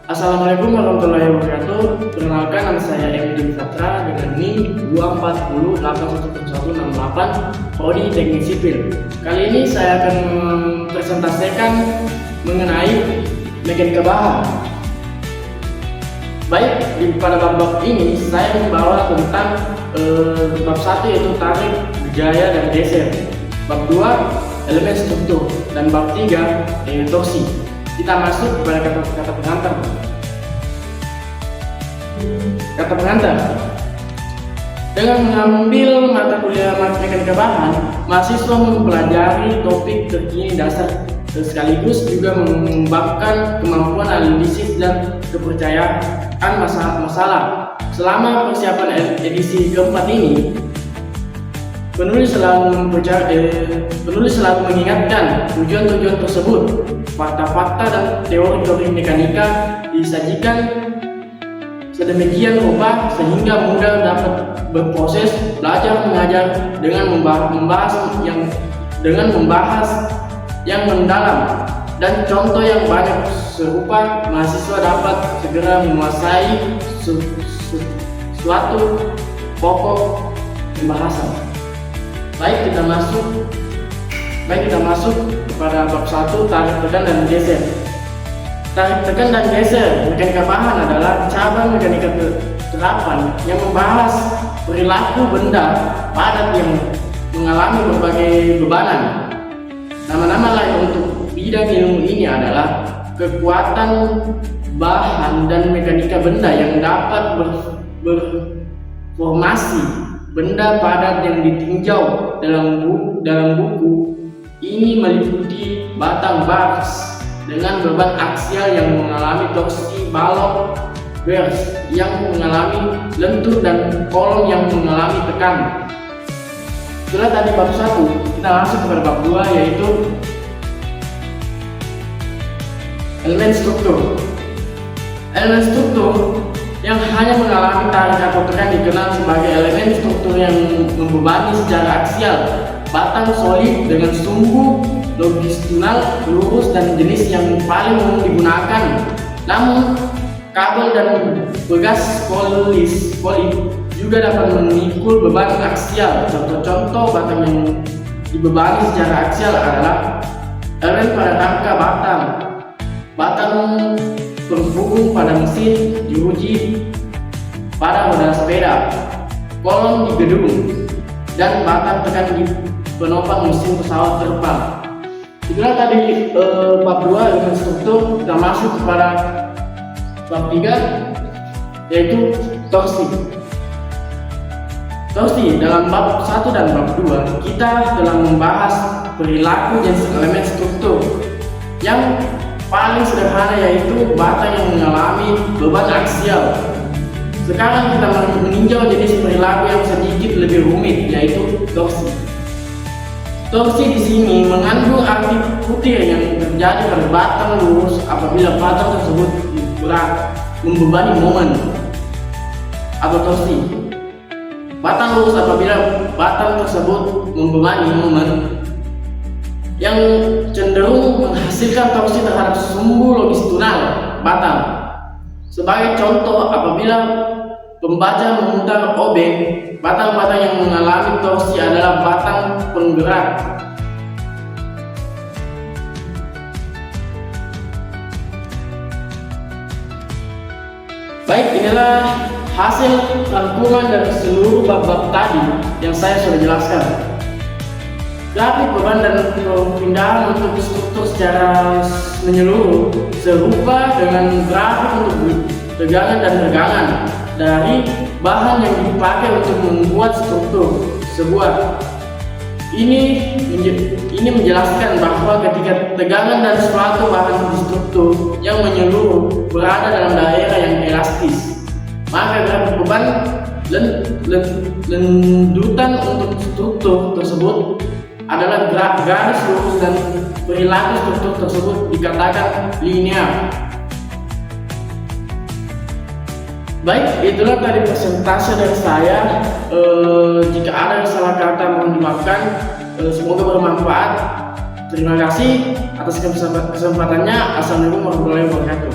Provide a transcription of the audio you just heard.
Assalamualaikum warahmatullahi wabarakatuh. Perkenalkan, nama saya Emil Fatra dengan NIM 240811168 Prodi Teknik Sipil. Kali ini saya akan mempresentasikan mengenai mekanika bahan. Baik, pada bab ini saya membawa tentang bab 1 yaitu tarik, gaya, dan geser. Bab 2 elemen struktur, dan bab 3 torsi. Kita masuk kepada kata pengantar. Kata pengantar. Dengan mengambil mata kuliah mekanika bahan, mahasiswa mempelajari topik terkini dasar sekaligus juga mengembangkan kemampuan analisis dan kepercayaan masalah. Selama persiapan edisi keempat ini, penulis selalu mengingatkan tujuan-tujuan tersebut. Fakta-fakta dan teori-teori mekanika disajikan sedemikian rupa sehingga mudah dapat berproses belajar mengajar dengan membahas yang mendalam dan contoh yang banyak serupa. Mahasiswa dapat segera menguasai suatu pokok pembahasan. Baik, kita masuk kepada bab 1, tarik, tekan, dan geser. Tarik, tekan, dan geser mekanika bahan adalah cabang mekanika terapan yang membahas perilaku benda padat yang mengalami berbagai bebanan. Nama-nama lain untuk bidang ilmu ini adalah kekuatan bahan dan mekanika benda yang dapat berformasi benda padat yang ditinjau dalam buku ini meliputi batang bars dengan beban aksial yang mengalami torsi, balok bars yang mengalami lentur, dan kolom yang mengalami tekan. Setelah tadi bab 1, kita langsung kepada bab 2 yaitu elemen struktur. Elemen struktur yang hanya mengalami tarik atau tekan dikenal sebagai elemen struktur yang membebani secara aksial. Batang solid dengan sumbu longitudinal lurus dan jenis yang paling umum digunakan. Namun, kabel dan pegas polip juga dapat memikul beban aksial. Contoh-contoh batang yang dibebani secara aksial adalah elemen pada rangka batang penghubung pada mesin diuji pada roda sepeda, kolom di gedung, dan batang tekan di penopang mesin pesawat terbang. Itulah tadi bab 2 elemen struktur. Kita masuk kepada bab 3 yaitu torsi. Torsi dalam bab 1 dan bab 2 kita telah membahas perilaku jenis elemen struktur. Yang paling sederhana yaitu batang yang mengalami beban aksial. Sekarang kita meninjau jenis perilaku yang sedikit lebih rumit yaitu torsi. Torsi di sini mengandung arti putir yang terjadi pada batang lurus apabila batang tersebut berat membebani momen atau torsi. Batang lurus apabila batang tersebut membebani momen yang cenderung menghasilkan torsi terhadap sumbu longitudinal batang. Sebagai contoh, apabila pembaca memutar obeng, batang-batang yang mengalami torsi adalah batang penggerak. Baik, inilah hasil rangkuman dari seluruh bab-bab tadi yang saya sudah jelaskan. Grafik beban dan perpindahan untuk struktur secara menyeluruh serupa dengan grafik untuk tegangan dan tegangan dari bahan yang dipakai untuk membuat struktur sebuah. Ini menjelaskan bahwa ketika tegangan dan suatu bahan di struktur yang menyeluruh berada dalam daerah yang elastis, maka grafik beban lendutan untuk struktur tersebut adalah garis lurus dan perilaku struktur tersebut dikatakan linear. Baik, itulah tadi presentasi dari saya. Jika ada yang salah kata mohon dimaafkan. Semoga bermanfaat. Terima kasih atas kesempatannya. Assalamualaikum warahmatullahi wabarakatuh.